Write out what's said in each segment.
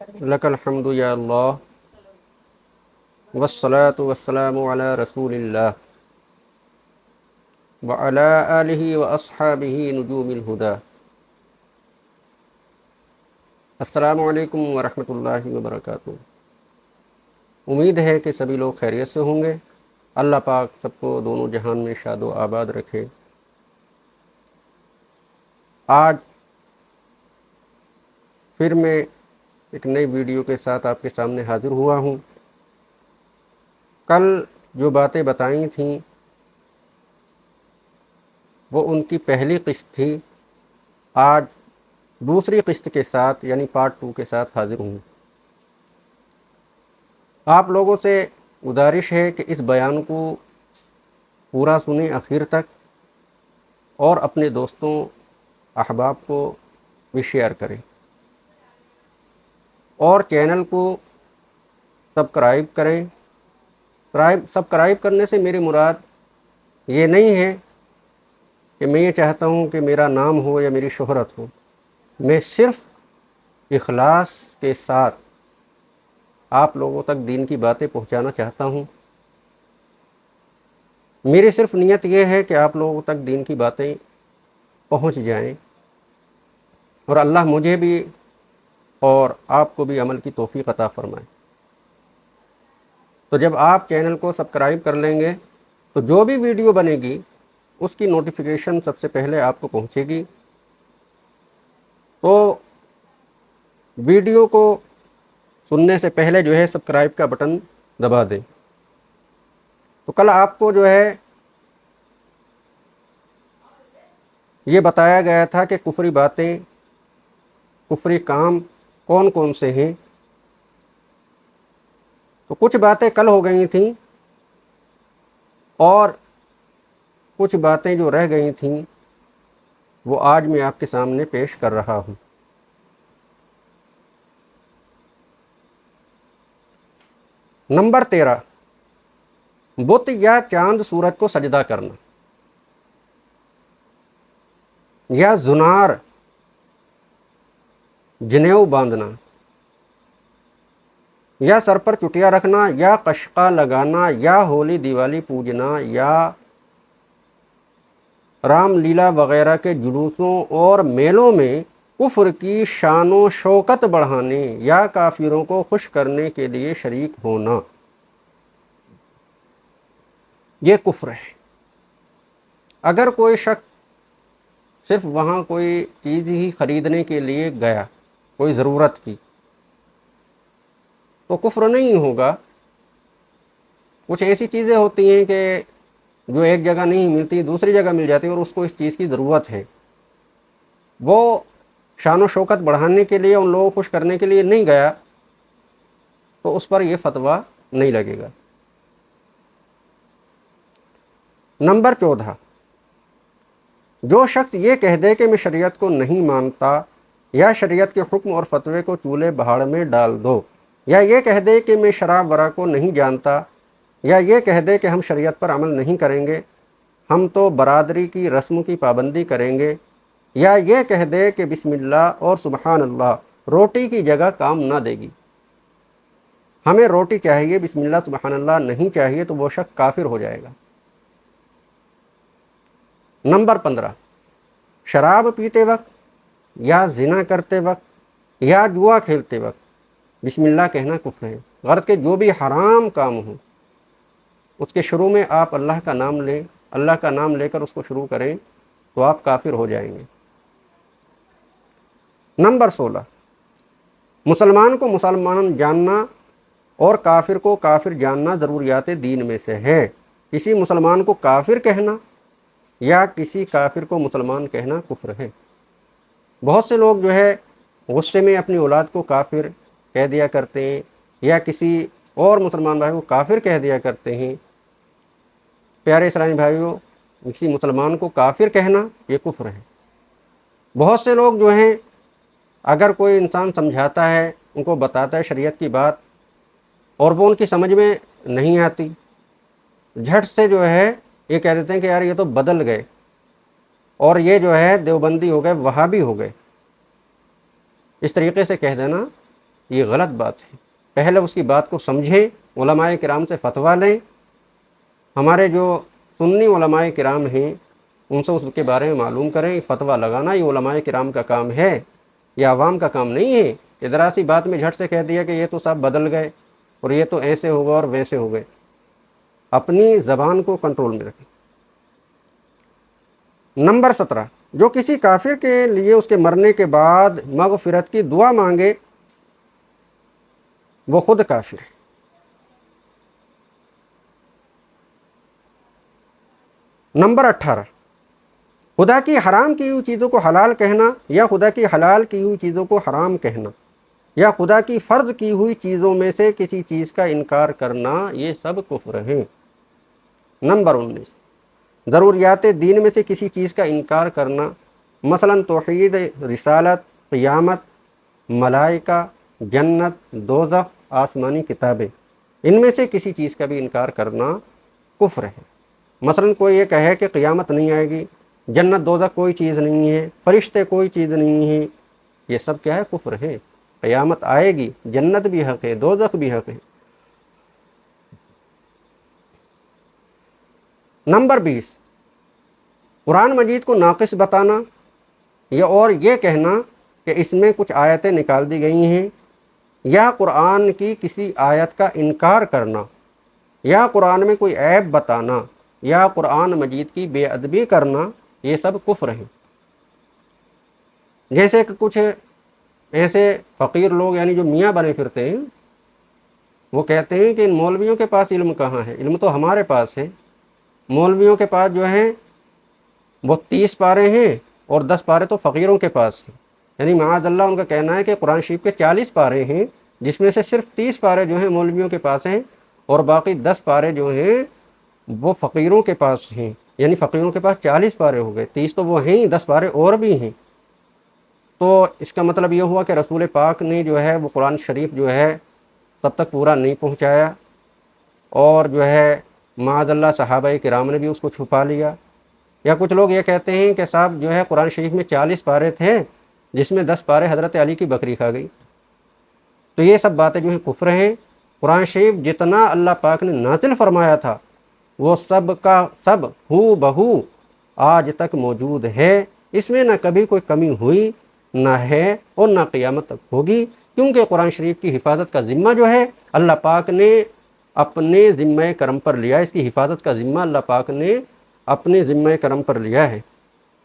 لک الحمد یا اللہ والصلاة والسلام علی رسول اللہ وعلی آلہ واصحابہ نجوم الہدی۔ السلام علیکم ورحمۃ اللہ وبرکاتہ۔ امید ہے کہ سبھی لوگ خیریت سے ہوں گے۔ اللہ پاک سب کو دونوں جہان میں شاد و آباد رکھے۔ آج پھر میں ایک نئی ویڈیو کے ساتھ آپ کے سامنے حاضر ہوا ہوں۔ کل جو باتیں بتائیں تھیں وہ ان کی پہلی قسط تھی، آج دوسری قسط کے ساتھ یعنی پارٹ 2 کے ساتھ حاضر ہوں۔ آپ لوگوں سے گزارش ہے کہ اس بیان کو پورا سنیں آخر تک اور اپنے دوستوں احباب کو بھی شیئر کریں، اور چینل کو سبسکرائب کریں۔ سبسکرائب کرنے سے میری مراد یہ نہیں ہے کہ میں یہ چاہتا ہوں کہ میرا نام ہو یا میری شہرت ہو، میں صرف اخلاص کے ساتھ آپ لوگوں تک دین کی باتیں پہنچانا چاہتا ہوں۔ میری صرف نیت یہ ہے کہ آپ لوگوں تک دین کی باتیں پہنچ جائیں، اور اللہ مجھے بھی اور آپ کو بھی عمل کی توفیق عطا فرمائے۔ تو جب آپ چینل کو سبسکرائب کر لیں گے تو جو بھی ویڈیو بنے گی اس کی نوٹیفیکیشن سب سے پہلے آپ کو پہنچے گی۔ تو ویڈیو کو سننے سے پہلے جو ہے سبسکرائب کا بٹن دبا دیں۔ تو کل آپ کو جو ہے یہ بتایا گیا تھا کہ کفری باتیں، کفری کام کون کون سے ہیں۔ تو کچھ باتیں کل ہو گئی تھیں اور کچھ باتیں جو رہ گئی تھیں وہ آج میں آپ کے سامنے پیش کر رہا ہوں۔ نمبر 13، بت یا چاند سورج کو سجدہ کرنا، یا زنار جنیو باندھنا، یا سر پر چٹیا رکھنا، یا قشقہ لگانا، یا ہولی دیوالی پوجنا، یا رام لیلا وغیرہ کے جلوسوں اور میلوں میں کفر کی شان و شوکت بڑھانے یا کافروں کو خوش کرنے کے لیے شریک ہونا، یہ کفر ہے۔ اگر کوئی شخص صرف وہاں کوئی چیز ہی خریدنے کے لیے گیا، کوئی ضرورت کی، تو کفر نہیں ہوگا۔ کچھ ایسی چیزیں ہوتی ہیں کہ جو ایک جگہ نہیں ملتی دوسری جگہ مل جاتی ہے، اور اس کو اس چیز کی ضرورت ہے، وہ شان و شوکت بڑھانے کے لیے، ان لوگوں کو خوش کرنے کے لیے نہیں گیا، تو اس پر یہ فتویٰ نہیں لگے گا۔ نمبر 14، جو شخص یہ کہہ دے کہ میں شریعت کو نہیں مانتا، یا شریعت کے حکم اور فتوے کو چولہے بہاڑ میں ڈال دو، یا یہ کہہ دے کہ میں شراب ورا کو نہیں جانتا، یا یہ کہہ دے کہ ہم شریعت پر عمل نہیں کریں گے، ہم تو برادری کی رسم کی پابندی کریں گے، یا یہ کہہ دے کہ بسم اللہ اور سبحان اللہ روٹی کی جگہ کام نہ دے گی، ہمیں روٹی چاہیے، بسم اللہ سبحان اللہ نہیں چاہیے، تو وہ شخص کافر ہو جائے گا۔ نمبر 15، شراب پیتے وقت یا زنا کرتے وقت یا جوا کھیلتے وقت بسم اللہ کہنا کفر ہے۔ غرض کہ جو بھی حرام کام ہو اس کے شروع میں آپ اللہ کا نام لیں، اللہ کا نام لے کر اس کو شروع کریں تو آپ کافر ہو جائیں گے۔ نمبر 16، مسلمان کو مسلمان جاننا اور کافر کو کافر جاننا ضروریات دین میں سے ہے۔ کسی مسلمان کو کافر کہنا یا کسی کافر کو مسلمان کہنا کفر ہے۔ بہت سے لوگ جو ہے غصے میں اپنی اولاد کو کافر کہہ دیا کرتے ہیں، یا کسی اور مسلمان بھائی کو کافر کہہ دیا کرتے ہیں۔ پیارے اسلامی بھائیوں، کسی مسلمان کو کافر کہنا یہ کفر ہے۔ بہت سے لوگ جو ہیں اگر کوئی انسان سمجھاتا ہے، ان کو بتاتا ہے شریعت کی بات، اور وہ ان کی سمجھ میں نہیں آتی، جھٹ سے جو ہے یہ کہہ دیتے ہیں کہ یار یہ تو بدل گئے، اور یہ جو ہے دیوبندی ہو گئے، وہابی ہو گئے۔ اس طریقے سے کہہ دینا یہ غلط بات ہے۔ پہلے اس کی بات کو سمجھیں، علماء کرام سے فتویٰ لیں، ہمارے جو سنی علماء کرام ہیں ان سے اس کے بارے میں معلوم کریں۔ فتویٰ لگانا یہ علماء کرام کا کام ہے، یہ عوام کا کام نہیں ہے کہ ذرا سی بات میں جھٹ سے کہہ دیا کہ یہ تو صاحب بدل گئے اور یہ تو ایسے ہو گئے اور ویسے ہو گئے۔ اپنی زبان کو کنٹرول میں رکھیں۔ نمبر 17، جو کسی کافر کے لیے اس کے مرنے کے بعد مغفرت کی دعا مانگے وہ خود کافر ہے۔ نمبر 18، خدا کی حرام کی ہوئی چیزوں کو حلال کہنا یا خدا کی حلال کی ہوئی چیزوں کو حرام کہنا یا خدا کی فرض کی ہوئی چیزوں میں سے کسی چیز کا انکار کرنا، یہ سب کفر ہیں۔ نمبر 19، ضروریات دین میں سے کسی چیز کا انکار کرنا، مثلا توحید، رسالت، قیامت، ملائکہ، جنت، دوزخ، آسمانی کتابیں، ان میں سے کسی چیز کا بھی انکار کرنا کفر ہے۔ مثلا کوئی یہ کہے کہ قیامت نہیں آئے گی، جنت دوزخ کوئی چیز نہیں ہے، فرشتے کوئی چیز نہیں ہے، یہ سب کیا ہے؟ کفر ہے۔ قیامت آئے گی، جنت بھی حق ہے، دوزخ بھی حق ہے۔ نمبر 20، قرآن مجید کو ناقص بتانا اور یہ کہنا کہ اس میں کچھ آیتیں نکال دی گئی ہیں، یا قرآن کی کسی آیت کا انکار کرنا، یا قرآن میں کوئی عیب بتانا، یا قرآن مجید کی بے ادبی کرنا، یہ سب کفر ہیں۔ جیسے کہ کچھ ایسے فقیر لوگ یعنی جو میاں بنے پھرتے ہیں، وہ کہتے ہیں کہ ان مولویوں کے پاس علم کہاں ہے، علم تو ہمارے پاس ہے۔ مولویوں کے پاس جو ہے وہ 30 پارے ہیں اور 10 پارے تو فقیروں کے پاس ہیں، یعنی معاذ اللہ ان کا کہنا ہے کہ قرآن شریف کے 40 پارے ہیں، جس میں سے صرف 30 پارے جو ہیں مولویوں کے پاس ہیں اور باقی 10 پارے جو ہیں وہ فقیروں کے پاس ہیں، یعنی فقیروں کے پاس 40 پارے ہو گئے، 30 تو وہ ہیں، 10 پارے اور بھی ہیں۔ تو اس کا مطلب یہ ہوا کہ رسول پاک نے جو ہے وہ قرآن شریف جو ہے سب تک پورا نہیں پہنچایا، اور جو ہے معاذ اللہ صحابہ کرام نے بھی اس کو چھپا لیا۔ یا کچھ لوگ یہ کہتے ہیں کہ صاحب جو ہے قرآن شریف میں 40 پارے تھے جس میں 10 پارے حضرت علی کی بکری کھا گئی۔ تو یہ سب باتیں جو ہیں کفر ہیں۔ قرآن شریف جتنا اللہ پاک نے نازل فرمایا تھا وہ سب کا سب ہو بہو آج تک موجود ہے، اس میں نہ کبھی کوئی کمی ہوئی نہ ہے اور نہ قیامت تک ہوگی، کیونکہ قرآن شریف کی حفاظت کا ذمہ جو ہے اللہ پاک نے اپنے ذمہ کرم پر لیا، اس کی حفاظت کا ذمہ اللہ پاک نے اپنے ذمہ کرم پر لیا ہے،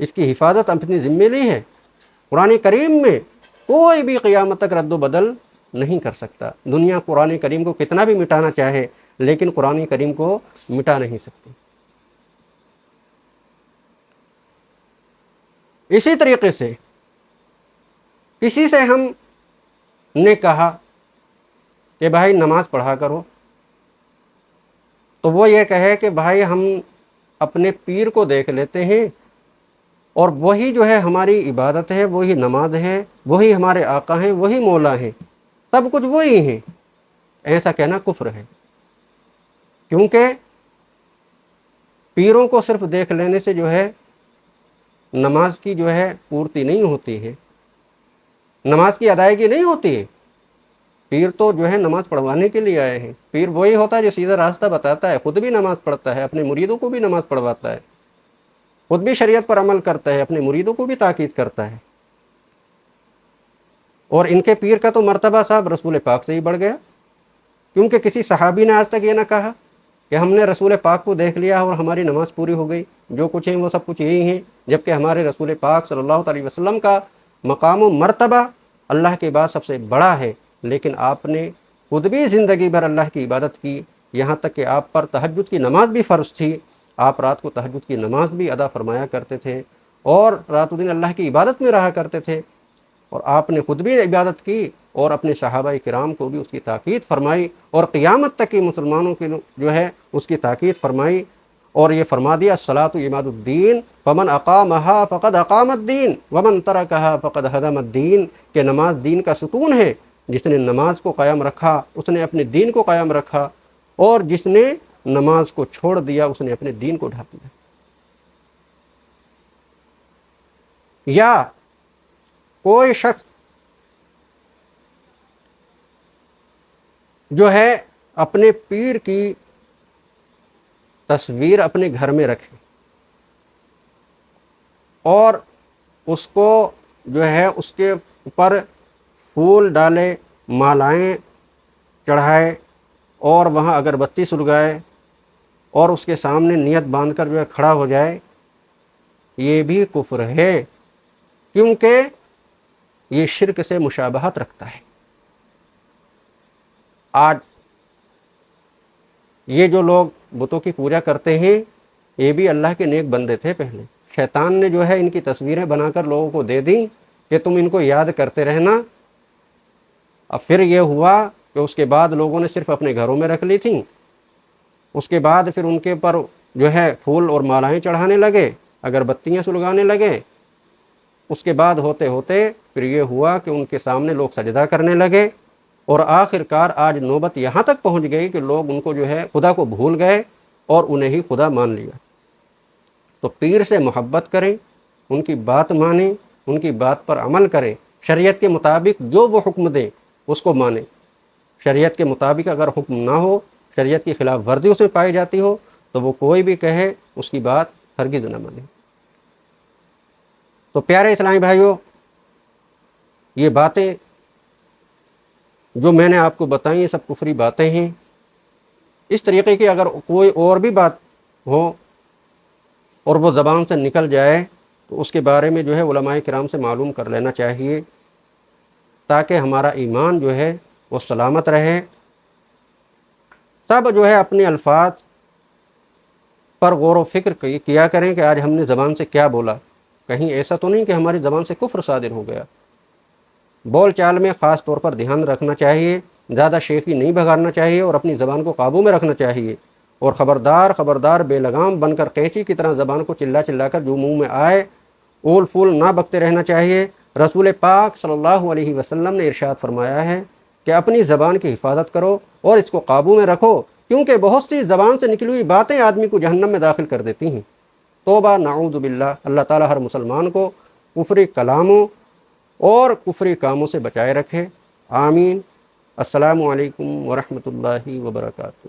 اس کی حفاظت اپنی ذمہ لی ہے۔ قرآن کریم میں کوئی بھی قیامت تک رد و بدل نہیں کر سکتا۔ دنیا قرآن کریم کو کتنا بھی مٹانا چاہے لیکن قرآن کریم کو مٹا نہیں سکتی۔ اسی طریقے سے کسی سے ہم نے کہا کہ بھائی نماز پڑھا کرو، تو وہ یہ کہے کہ بھائی ہم اپنے پیر کو دیکھ لیتے ہیں اور وہی جو ہے ہماری عبادت ہے، وہی نماز ہے، وہی ہمارے آقا ہیں، وہی مولا ہیں، سب کچھ وہی ہیں، ایسا کہنا کفر ہے۔ کیونکہ پیروں کو صرف دیکھ لینے سے جو ہے نماز کی جو ہے پورتی نہیں ہوتی ہے، نماز کی ادائیگی نہیں ہوتی ہے۔ پیر تو جو ہے نماز پڑھوانے کے لیے آئے ہیں، پیر وہی ہوتا ہے جو سیدھا راستہ بتاتا ہے، خود بھی نماز پڑھتا ہے، اپنے مریدوں کو بھی نماز پڑھواتا ہے، خود بھی شریعت پر عمل کرتا ہے، اپنے مریدوں کو بھی تاکید کرتا ہے۔ اور ان کے پیر کا تو مرتبہ صاحب رسول پاک سے ہی بڑھ گیا، کیونکہ کسی صحابی نے آج تک یہ نہ کہا کہ ہم نے رسول پاک کو دیکھ لیا اور ہماری نماز پوری ہو گئی، جو کچھ ہیں وہ سب کچھ یہی ہیں، جبکہ ہمارے رسول پاک صلی اللہ علیہ وسلم کا مقام و مرتبہ اللہ کے بعد سب سے بڑا ہے، لیکن آپ نے خود بھی زندگی بھر اللہ کی عبادت کی، یہاں تک کہ آپ پر تہجد کی نماز بھی فرض تھی، آپ رات کو تہجد کی نماز بھی ادا فرمایا کرتے تھے اور رات و دن اللہ کی عبادت میں رہا کرتے تھے، اور آپ نے خود بھی عبادت کی اور اپنے صحابہ کرام کو بھی اس کی تاکید فرمائی، اور قیامت تک کی مسلمانوں کے جو ہے اس کی تاکید فرمائی، اور یہ فرما دیا الصلاۃ عماد الدین فمن اقامها فقد اقام الدین ومن ترکها فقد هدم الدین، کہ نماز دین کا ستون ہے، جس نے نماز کو قائم رکھا اس نے اپنے دین کو قائم رکھا، اور جس نے نماز کو چھوڑ دیا اس نے اپنے دین کو ڈھا دیا۔ یا کوئی شخص جو ہے اپنے پیر کی تصویر اپنے گھر میں رکھے اور اس کو جو ہے اس کے اوپر پھول ڈالے، مالائیں چڑھائے اور وہاں اگربتی سلگائے اور اس کے سامنے نیت باندھ کر جو ہے کھڑا ہو جائے، یہ بھی کفر ہے، کیونکہ یہ شرک سے مشابہت رکھتا ہے۔ آج یہ جو لوگ بتوں کی پوجا کرتے ہیں یہ بھی اللہ کے نیک بندے تھے پہلے، شیطان نے جو ہے ان کی تصویریں بنا کر لوگوں کو دے دیں کہ تم ان کو یاد کرتے رہنا۔ اب پھر یہ ہوا کہ اس کے بعد لوگوں نے صرف اپنے گھروں میں رکھ لی تھیں، اس کے بعد پھر ان کے پر جو ہے پھول اور مالائیں چڑھانے لگے، اگربتیاں سلگانے لگے، اس کے بعد ہوتے ہوتے پھر یہ ہوا کہ ان کے سامنے لوگ سجدہ کرنے لگے، اور آخر کار آج نوبت یہاں تک پہنچ گئی کہ لوگ ان کو جو ہے خدا کو بھول گئے اور انہیں ہی خدا مان لیا۔ تو پیر سے محبت کریں، ان کی بات مانیں، ان کی بات پر عمل کریں، شریعت کے مطابق جو وہ حکم دیں اس کو مانیں۔ شریعت کے مطابق اگر حکم نہ ہو، شریعت کی خلاف ورزی اس میں پائی جاتی ہو تو وہ کوئی بھی کہے اس کی بات ہرگز نہ مانیں۔ تو پیارے اسلامی بھائیوں، یہ باتیں جو میں نے آپ کو بتائیں یہ سب کفری باتیں ہیں۔ اس طریقے کی اگر کوئی اور بھی بات ہو اور وہ زبان سے نکل جائے تو اس کے بارے میں جو ہے علماء کرام سے معلوم کر لینا چاہیے، تاکہ ہمارا ایمان جو ہے وہ سلامت رہے۔ سب جو ہے اپنے الفاظ پر غور و فکر کیا کریں کہ آج ہم نے زبان سے کیا بولا، کہیں ایسا تو نہیں کہ ہماری زبان سے کفر صادر ہو گیا۔ بول چال میں خاص طور پر دھیان رکھنا چاہیے، زیادہ شیخی نہیں بگاڑنا چاہیے اور اپنی زبان کو قابو میں رکھنا چاہیے، اور خبردار بے لگام بن کر قینچی کی طرح زبان کو چلا چلا کر جو منہ میں آئے اول پھول نہ بکتے رہنا چاہیے۔ رسول پاک صلی اللہ علیہ وسلم نے ارشاد فرمایا ہے کہ اپنی زبان کی حفاظت کرو اور اس کو قابو میں رکھو، کیونکہ بہت سی زبان سے نکلی ہوئی باتیں آدمی کو جہنم میں داخل کر دیتی ہیں۔ توبہ، نعوذ باللہ۔ اللہ تعالی ہر مسلمان کو کفری کلاموں اور کفری کاموں سے بچائے رکھے، آمین۔ السلام علیکم ورحمۃ اللہ وبرکاتہ۔